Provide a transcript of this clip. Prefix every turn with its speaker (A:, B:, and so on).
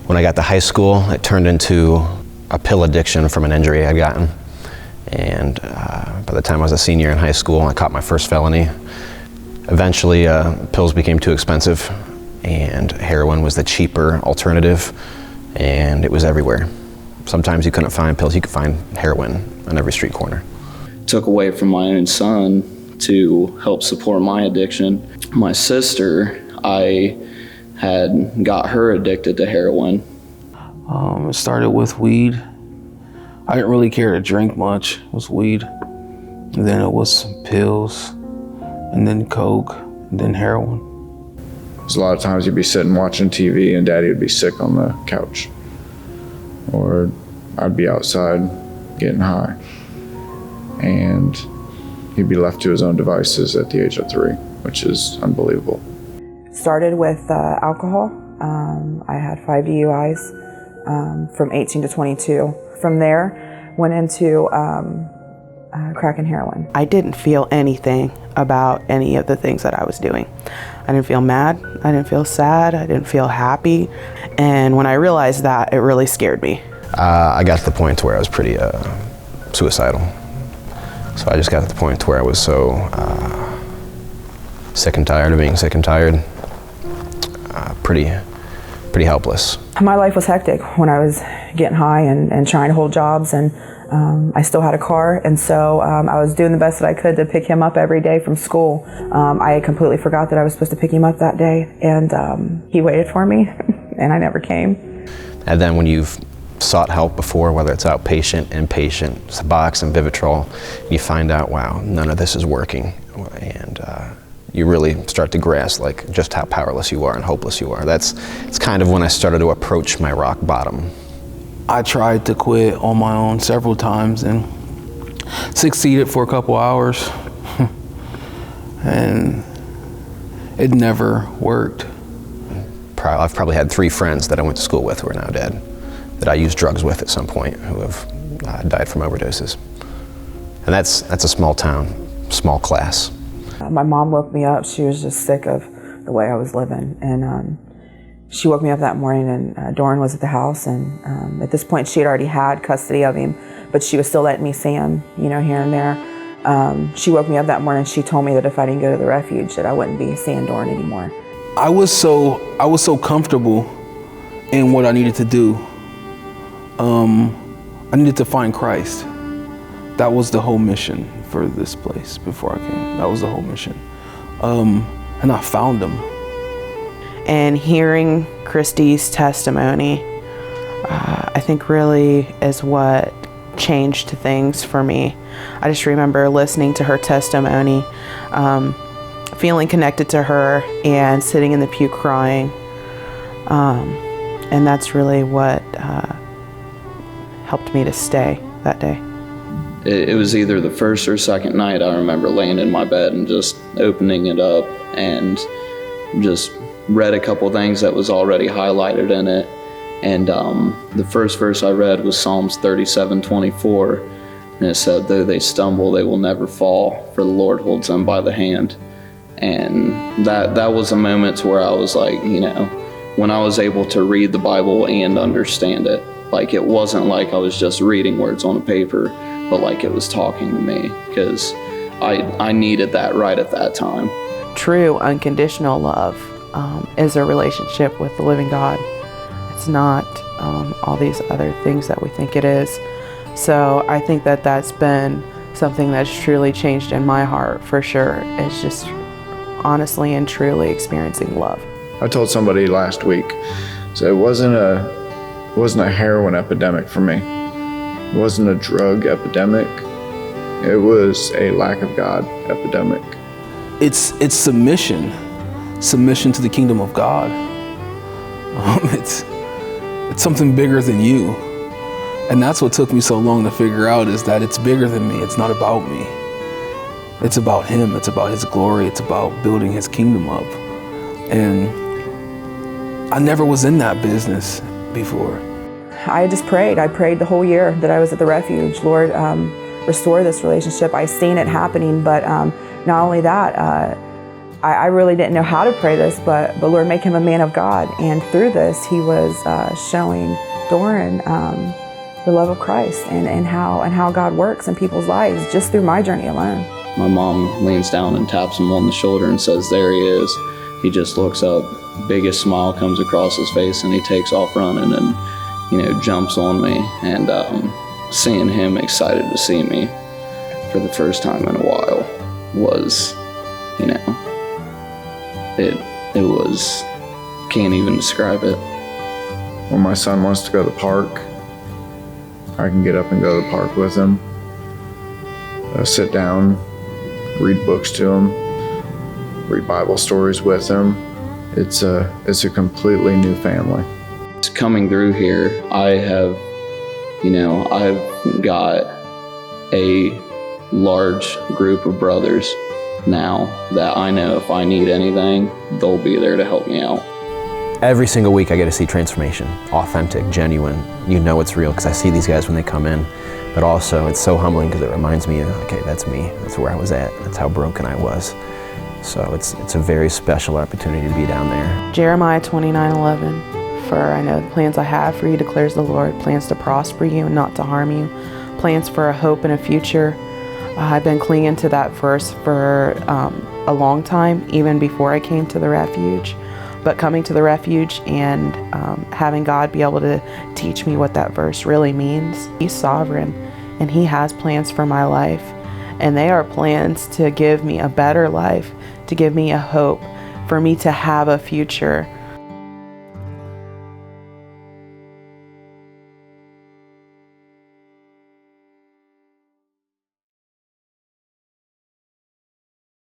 A: When I got to high school, it turned into a pill addiction from an injury I'd gotten. And by the time I was a senior in high school, I caught my first felony. Eventually, pills became too expensive, and heroin was the cheaper alternative, and it was everywhere. Sometimes you couldn't find pills, you could find heroin on every street corner.
B: Took away from my own son to help support my addiction. My sister, I had got her addicted to heroin.
C: It started with weed. I didn't really care to drink much. It was weed, and then it was pills, and then coke, and then heroin.
D: A lot of times you'd be sitting watching TV and Daddy would be sick on the couch. Or I'd be outside getting high. And he'd be left to his own devices at the age of 3, which is unbelievable.
E: Started with alcohol. I had 5 DUIs from 18 to 22. From there, went into crack and heroin.
F: I didn't feel anything about any of the things that I was doing. I didn't feel mad, I didn't feel sad, I didn't feel happy. And when I realized that, it really scared me.
A: I got to the point where I was pretty suicidal. So I just got to the point where I was so sick and tired of being sick and tired, pretty helpless.
E: My life was hectic when I was getting high and trying to hold jobs, and I still had a car, and so I was doing the best that I could to pick him up every day from school. I completely forgot that I was supposed to pick him up that day, and he waited for me, and I never came.
A: And then when you've sought help before, whether it's outpatient, inpatient, Suboxone, Vivitrol, you find out, wow, none of this is working, and you really start to grasp like just how powerless you are and hopeless you are. It's kind of when I started to approach my rock bottom.
C: I tried to quit on my own several times and succeeded for a couple hours, and it never worked.
A: I've probably had 3 friends that I went to school with who are now dead, that I used drugs with at some point, who have died from overdoses. And that's a small town, small class.
E: My mom woke me up. She was just sick of the way I was living, and she woke me up that morning, and Doran was at the house, and at this point she had already had custody of him, but she was still letting me see him, you know, here and there. She woke me up that morning. She told me that if I didn't go to the Refuge, that I wouldn't be seeing Doran anymore.
C: I was so comfortable in what I needed to do. I needed to find Christ. That was the whole mission for this place before I came. That was the whole mission. And I found him.
F: And hearing Christy's testimony, I think really is what changed things for me. I just remember listening to her testimony, feeling connected to her, and sitting in the pew crying. And that's really what helped me to stay that day.
B: It was either the first or second night I remember laying in my bed and just opening it up and just read a couple things that was already highlighted in it. And the first verse I read was Psalms 37:24, and it said, "Though they stumble, they will never fall, for the Lord holds them by the hand." And that was a moment to where I was like, you know, when I was able to read the Bible and understand it, like it wasn't like I was just reading words on a paper, but like it was talking to me, because I needed that right at that time.
F: True unconditional love is a relationship with the living God. It's not all these other things that we think it is. So I think that that's been something that's truly changed in my heart for sure. It's just honestly and truly experiencing love.
D: I told somebody last week, so it wasn't a heroin epidemic for me. It wasn't a drug epidemic. It was a lack of God epidemic.
C: It's submission to the kingdom of God. It's something bigger than you. And that's what took me so long to figure out, is that it's bigger than me. It's not about me. It's about him. It's about his glory. It's about building his kingdom up. And I never was in that business before.
E: I just prayed. I prayed the whole year that I was at the Refuge. Lord, restore this relationship. I seen it happening, but not only that, I really didn't know how to pray this, but Lord, make him a man of God. And through this, he was showing Doran the love of Christ and how God works in people's lives just through my journey alone.
B: My mom leans down and taps him on the shoulder and says, "There he is." He just looks up, biggest smile comes across his face, and he takes off running and, jumps on me. And seeing him excited to see me for the first time in a while was, it was, can't even describe it.
D: When my son wants to go to the park, I can get up and go to the park with him, sit down, read books to him, read Bible stories with him. It's a completely new family.
B: Coming through here, I've got a large group of brothers now that I know if I need anything, they'll be there to help me out.
A: Every single week I get to see transformation, authentic, genuine. You know it's real because I see these guys when they come in, but also it's so humbling because it reminds me, okay, that's me. That's where I was at. That's how broken I was. So it's a very special opportunity to be down there.
F: Jeremiah 29:11, for I know the plans I have for you, declares the Lord, plans to prosper you and not to harm you, plans for a hope and a future. I've been clinging to that verse for a long time, even before I came to the Refuge. But coming to the Refuge and having God be able to teach me what that verse really means. He's sovereign and he has plans for my life. And they are plans to give me a better life, to give me a hope, for me to have a future.